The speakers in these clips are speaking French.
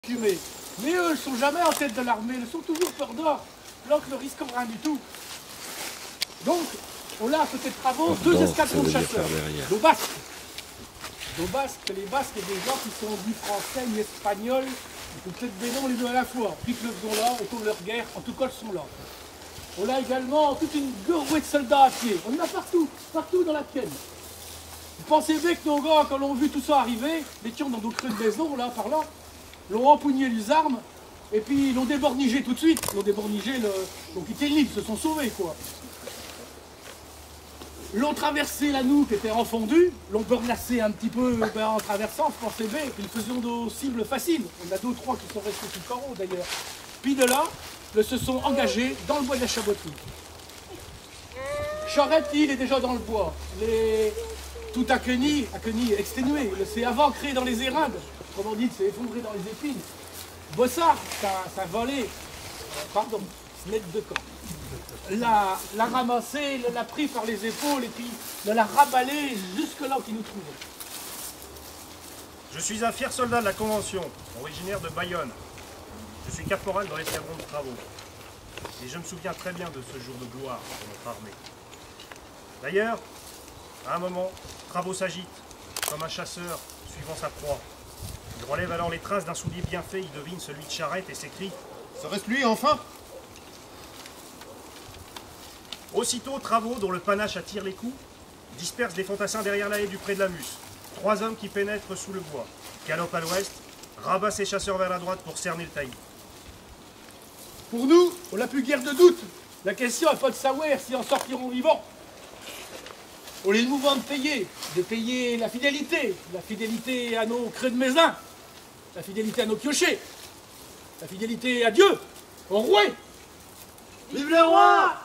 écumé. Mais eux ne sont jamais en tête de l'armée, ils sont toujours peur d'or, alors que ne risquent rien du tout. Donc, on a à côté de Travaux deux escadrons de chasseurs, nos Basques. Nos Basques, les Basques, et des gens qui sont ni français ni espagnols, ou peut-être des noms les deux à la fois, puis que le faisons là, au cours de leur guerre, en tout cas ils sont là. On a également toute une gueurouée de soldats à pied, on en a partout, partout dans la Ken. Vous pensez bien que nos gars, quand l'ont vu tout ça arriver, les tiens dans nos creux de maison, là, par là, l'ont empoigné les armes, et puis ils l'ont débornigé tout de suite. Ils l'ont débornigé, ils ont quitté l'île, ils se sont sauvés, quoi. L'ont traversé la Noue qui était enfondue, l'ont bornassé un petit peu en traversant, je pensais bien, ils faisaient nos cibles faciles. On a deux ou trois qui sont restés sous le carreau d'ailleurs. Puis de là, ils se sont engagés dans le bois de la Chaboterie. Charette, il est déjà dans le bois. Tout Acqueny est exténué, c'est avant créé dans les érindes, autrement dit, c'est effondré dans les épines. Bossard, ça volé, pardon, snette de camp. L'a ramassé, l'a pris par les épaules et puis l'a rabalé jusque là où il nous trouvait. Je suis un fier soldat de la Convention, originaire de Bayonne. Je suis caporal dans l'escadron de Travaux. Et je me souviens très bien de ce jour de gloire pour notre armée. D'ailleurs, à un moment, Travaux s'agite, comme un chasseur suivant sa proie. Il relève alors les traces d'un soulier bien fait, il devine celui de Charette et s'écrie « Serait-ce lui, enfin ?» Aussitôt, Travaux, dont le panache attire les coups, disperse des fantassins derrière la haie du pré de la Musse. 3 hommes qui pénètrent sous le bois, galopent à l'ouest, rabat ses chasseurs vers la droite pour cerner le taillis. Pour nous, on n'a plus guère de doute. La question est pas de savoir si en sortiront vivants. On est le mouvement de payer la fidélité à nos creux de maison, la fidélité à nos piochers, la fidélité à Dieu, au roi. Vive le roi!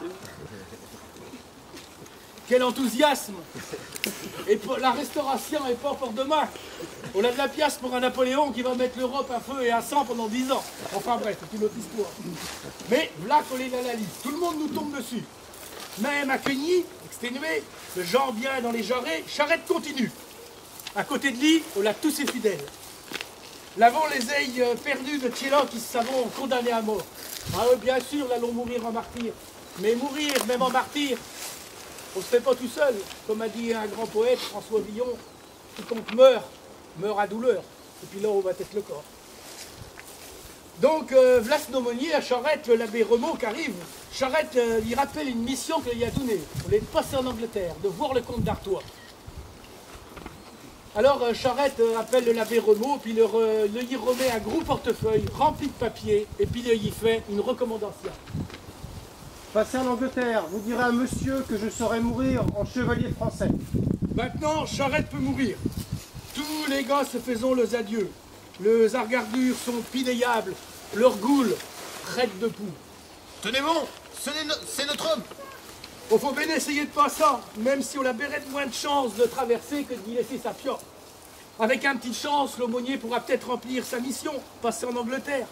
Quel enthousiasme! Et pour la restauration n'est pas pour demain. On a de la pièce pour un Napoléon qui va mettre l'Europe à feu et à sang pendant 10 ans. Enfin bref, c'est une autre histoire. Mais là qu'on est dans la liste, tout le monde nous tombe dessus. Même Acqueny, exténué, le genre bien dans les jarrets, Charette continue. À côté de lui, on a tous ses fidèles. L'avant les ailes perdus de Tchélan qui se savent condamnés à mort. Ah eux, bien sûr, là, allons mourir en martyr. Mais mourir, même en martyr, on ne se fait pas tout seul. Comme a dit un grand poète, François Villon, quiconque meurt à douleur. Et puis là, on va être le corps. Donc, Vlas Nomonier à Charette, l'abbé Remaud qui arrive. Charette lui rappelle une mission qu'il lui a donnée. On est passé en Angleterre, de voir le comte d'Artois. Alors Charette appelle l'abbé Remaud, puis lui remet un gros portefeuille rempli de papiers, et puis il y fait une recommandation. Passez en Angleterre, vous direz à monsieur que je saurai mourir en chevalier français. Maintenant, Charette peut mourir. Tous les gars se faisons les adieux. Les argardures sont pinéables, leurs goules raides de poux. Tenez bon, c'est notre homme. Il faut bien essayer de pas ça, même si on a bien moins de chance de traverser que d'y laisser sa pioche. Avec un petit chance, l'aumônier pourra peut-être remplir sa mission, passer en Angleterre.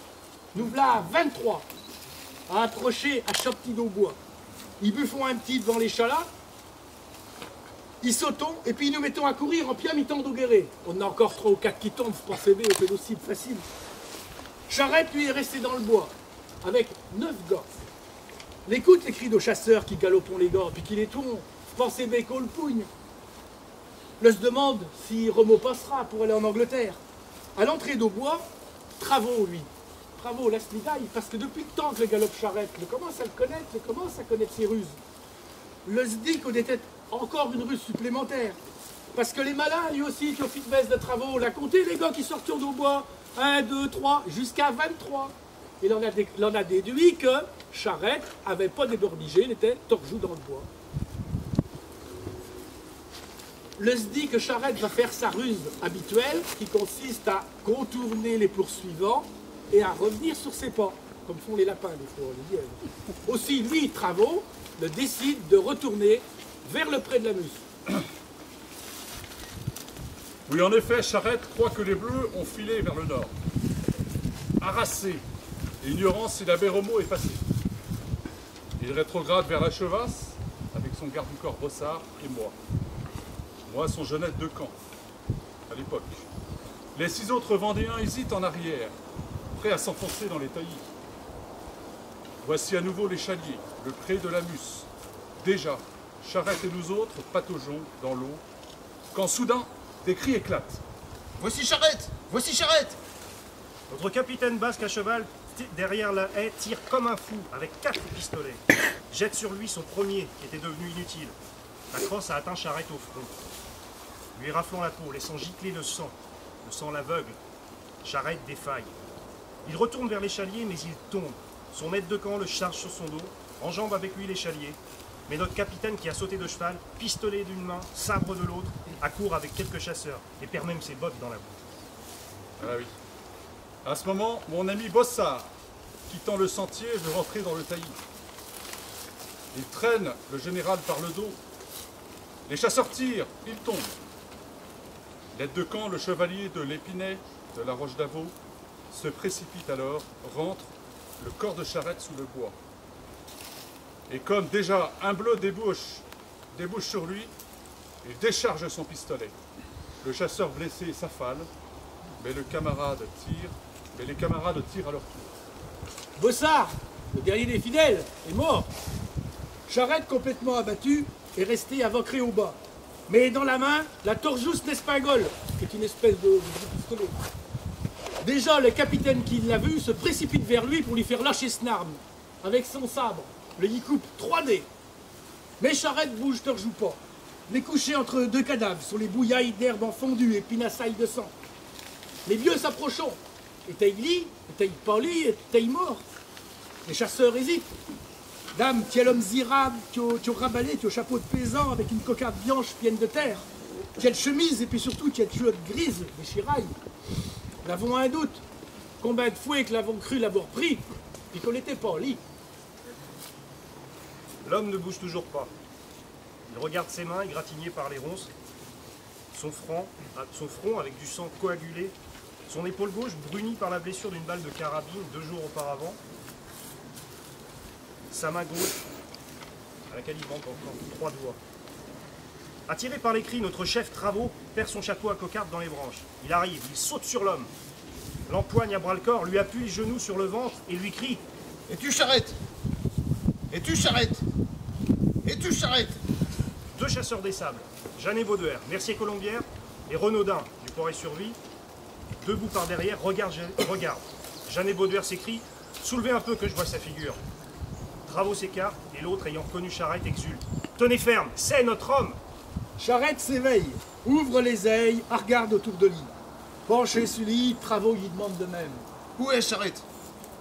Nous voilà 23 à approcher à Chapty-d'Aubois. Ils buffont un petit devant les chalas, ils sautons et puis nous mettons à courir en plein mi-temps d'Augueré. On a encore 3 ou 4 qui tombent, vous pensez bien, c'est aussi facile. Charette, lui, est resté dans le bois, avec 9 gars. On écoute les cris de chasseurs qui galopent les gars, puis qui les tournent. Vous pensez bien qu'on le pougne. Le se demande si Remaud passera pour aller en Angleterre. À l'entrée d'Aubois, Travaux, lui. Travaux, laisse l'Italie, parce que depuis le temps que le galope Charette, il commence à le connaître, il commence à connaître ses ruses. Le se dit qu'on était encore une ruse supplémentaire. Parce que les malins, lui aussi, qui ont fait de baisse de Travaux, on a compté les gars qui sortirent d'Aubois. 1, 2, 3, jusqu'à 23. Et il en a déduit que Charette n'avait pas débornigé, il était torjou dans le bois. Le se dit que Charette va faire sa ruse habituelle, qui consiste à contourner les poursuivants et à revenir sur ses pas, comme font les lapins des fois, les lièvres. Aussi, lui, Travaux, le décide de retourner vers le pré de la Musse. Oui, en effet, Charette croit que les Bleus ont filé vers le nord. Harassé et ignorant si l'abbé Remaud est passé. Il rétrograde vers la Chevasse avec son garde du corps Bossard et moi. Moi, son Jeannette de Caen, à l'époque. Les 6 autres Vendéens hésitent en arrière. prêts à s'enfoncer dans les taillis. Voici à nouveau l'échalier, le pré de la Musse. Déjà, Charette et nous autres pataugeons dans l'eau, quand soudain, des cris éclatent. Voici Charette! Voici Charette! Notre capitaine basque à cheval, derrière la haie, tire comme un fou, avec 4 pistolets. Jette sur lui son premier, qui était devenu inutile. La crosse a atteint Charette au front, lui raflant la peau, laissant gicler le sang l'aveugle. Charette défaille. Il retourne vers l'échalier, mais il tombe. Son maître de camp le charge sur son dos, enjambe avec lui l'échalier. Mais notre capitaine, qui a sauté de cheval, pistolet d'une main, sabre de l'autre, accourt avec quelques chasseurs et perd même ses bottes dans la boue. Ah oui. À ce moment, mon ami Bossard, quittant le sentier, veut rentrer dans le taillis. Il traîne le général par le dos. Les chasseurs tirent, il tombe. L'aide de camp, le chevalier de l'Épinay, de la Roche d'Avaux, se précipite alors, rentre, le corps de Charette sous le bois. Et comme déjà un bleu débouche sur lui, il décharge son pistolet. Le chasseur blessé s'affale, mais les camarades tirent à leur tour. Bossard, le guerrier des fidèles, est mort. Charette, complètement abattu, est resté avocré au bas. Mais dans la main, la torjousse d'Espingole, qui est une espèce de pistolet. Déjà, le capitaine qui l'a vu se précipite vers lui pour lui faire lâcher son arme. Avec son sabre, le y coupe 3D. Mais Charette bouge, ne rejoue pas. Il est couché entre 2 cadavres, sur les bouillailles d'herbe en fondu et pinassailles de sang. Les vieux s'approchant. Était-il lit, était-il pas lit, était-il mort? Les chasseurs hésitent. Dame, tu es l'homme zirable, tu as rabalé, tu as chapeau de paysan avec une cocarde blanche pleine de terre. Tu as chemise et puis surtout tu as culotte grise, des chirailles. Nous avons un doute. Combien de fois que l'avons cru l'avoir pris, puis qu'on n'était pas au lit. L'homme ne bouge toujours pas. Il regarde ses mains égratignées par les ronces, son front avec du sang coagulé, son épaule gauche brunie par la blessure d'une balle de carabine 2 jours auparavant, sa main gauche à laquelle il manque encore 3 doigts. Attiré par les cris, notre chef Travaux perd son chapeau à cocarde dans les branches. Il arrive, il saute sur l'homme, l'empoigne à bras-le-corps, lui appuie les genoux sur le ventre et lui crie « Et tu Charette! Et tu Charette! Et tu Charette! » 2 chasseurs des sables, Jeannet Bauduère, Mercier Colombière et Renaudin du Poret-sur-Vie, debout par derrière, regarde. Jeannet Bauduère s'écrie « Soulevez un peu que je vois sa figure !» Travaux s'écarte et l'autre, ayant reconnu Charette, exulte. « Tenez ferme, c'est notre homme !» Charette s'éveille, ouvre les ailes, regarde autour de lui. Penché sur lui, Travaux lui demande de même. Où est Charette?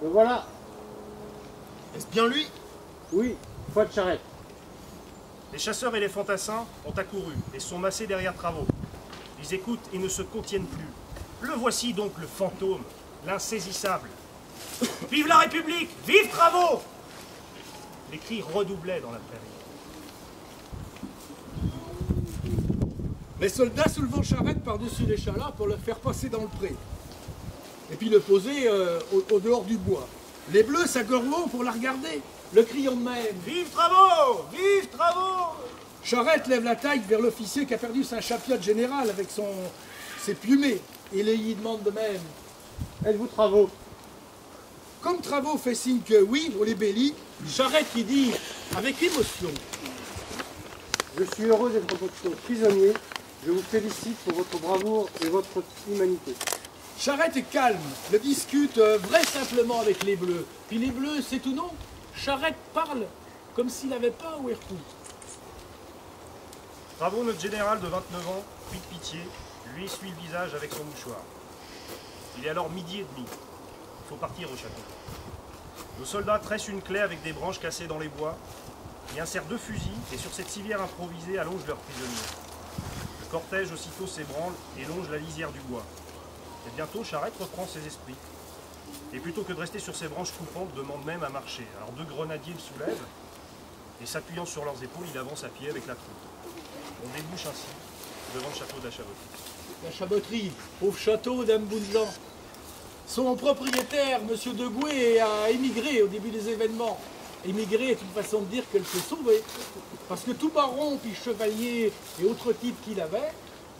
Le voilà. Est-ce bien lui? Oui, foi de Charette. Les chasseurs et les fantassins ont accouru et sont massés derrière Travaux. Ils écoutent et ne se contiennent plus. Le voici donc le fantôme, l'insaisissable. « Vive la République! Vive Travaux !» Les cris redoublaient dans la prairie. Les soldats soulevant Charette par-dessus l'échalas pour le faire passer dans le pré. Et puis le poser au dehors du bois. Les bleus s'agorrent pour la regarder, le criant de même. « Vive Travaux! Vive Travaux !» Charette lève la taille vers l'officier qui a perdu sa chapiote générale avec ses plumées. Et lui demande de même. Êtes-vous Travaux? Comme Travaux fait signe que oui, on les bélit, Charette qui dit avec émotion. Je suis heureux d'être votre prisonnier. Je vous félicite pour votre bravoure et votre humanité. Charette est calme, le discute vrai simplement avec les bleus. Puis les bleus, c'est tout non. Charette parle comme s'il n'avait pas où écouter. Travaux, notre général de 29 ans, pris de pitié, lui essuie le visage avec son mouchoir. Il est alors 12h30. Il faut partir au château. Nos soldats tressent une claie avec des branches cassées dans les bois, y insèrent 2 fusils et sur cette civière improvisée allongent leurs prisonniers. Le cortège aussitôt s'ébranle et longe la lisière du bois. Et bientôt, Charette reprend ses esprits. Et plutôt que de rester sur ses branches coupantes, demande même à marcher. Alors 2 grenadiers le soulèvent et s'appuyant sur leurs épaules, il avance à pied avec la troupe. On débouche ainsi devant le château d'Achaboterie. La Chaboterie, pauvre château d'Ambounjan. Son propriétaire, M. Degoué, a émigré au début des événements. Émigrer est une façon de dire qu'elle s'est sauvée. Parce que tout baron, puis chevalier et autres types qu'il avait,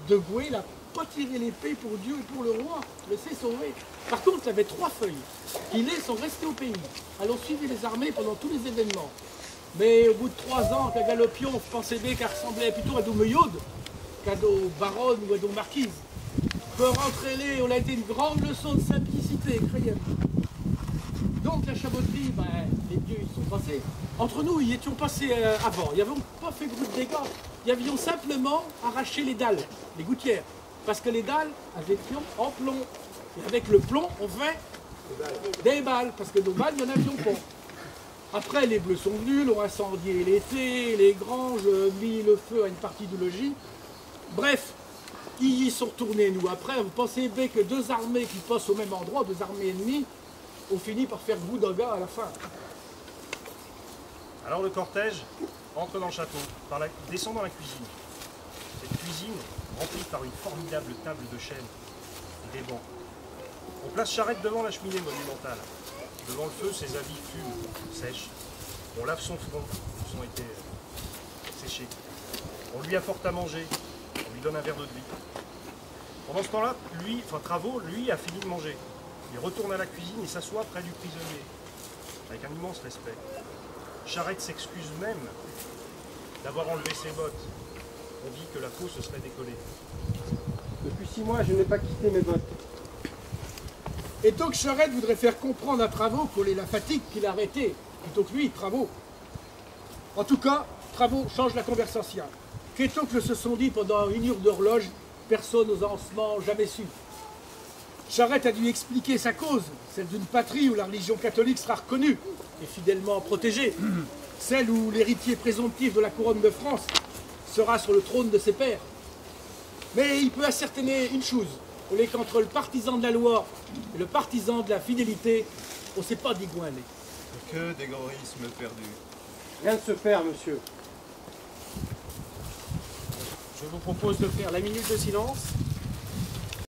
Degoué l'a pas tirer l'épée pour Dieu et pour le roi, laisser sauver. Par contre, il avait 3 feuilles. Il sont restés au pays. Alors suivi les armées pendant tous les événements. Mais au bout de 3 ans, qu'à Galopion, on pensait bien qu'elle ressemblait plutôt à Doumeyaude qu'à do baronne ou à do marquise. Que rentrer les, on a été une grande leçon de simplicité, croyez-moi. Donc la chaboterie, ben, les dieux ils sont passés. Entre nous, y étions passés avant. Ils n'avions pas fait beaucoup de dégâts. Ils avions simplement arraché les dalles, les gouttières. Parce que les dalles, elles étaient en plomb. Et avec le plomb, on fait des balles. Parce que nos balles, il n'y en avions pas. Après, les Bleus sont venus, l'ont incendié l'été, les granges, mis le feu à une partie du logis. Bref, ils y sont retournés, nous. Après, vous pensez bien que 2 armées qui passent au même endroit, 2 armées ennemies, ont fini par faire bout d'un gars à la fin. Alors le cortège entre dans le château, descend dans la cuisine. Cette cuisine, remplie par une formidable table de chêne et des bancs. On place Charrette devant la cheminée monumentale. Devant le feu, ses habits fument, sèchent. On lave son front, ils ont été séchés. On lui apporte à manger, on lui donne un verre d'eau de vie. Pendant ce temps-là, Travaux, lui, a fini de manger. Il retourne à la cuisine et s'assoit près du prisonnier, avec un immense respect. Charrette s'excuse même d'avoir enlevé ses bottes. On dit que la peau se serait décollée. Depuis 6 mois, je n'ai pas quitté mes bottes. Et donc Charrette voudrait faire comprendre à Travaux qu'on est la fatigue qu'il a arrêté, plutôt que lui, Travaux. En tout cas, Travaux change la conversation. Qu'est-ce se sont dit pendant une heure d'horloge, personne aux ossements jamais su. Charrette a dû expliquer sa cause, celle d'une patrie où la religion catholique sera reconnue et fidèlement protégée, celle où l'héritier présomptif de la couronne de France sera sur le trône de ses pères. Mais il peut ascertainer une chose, on est qu'entre le partisan de la loi et le partisan de la fidélité, on ne sait pas d'igouiner. Que d'égoïsme perdu. Rien ne se perd, monsieur. Je vous propose de faire la minute de silence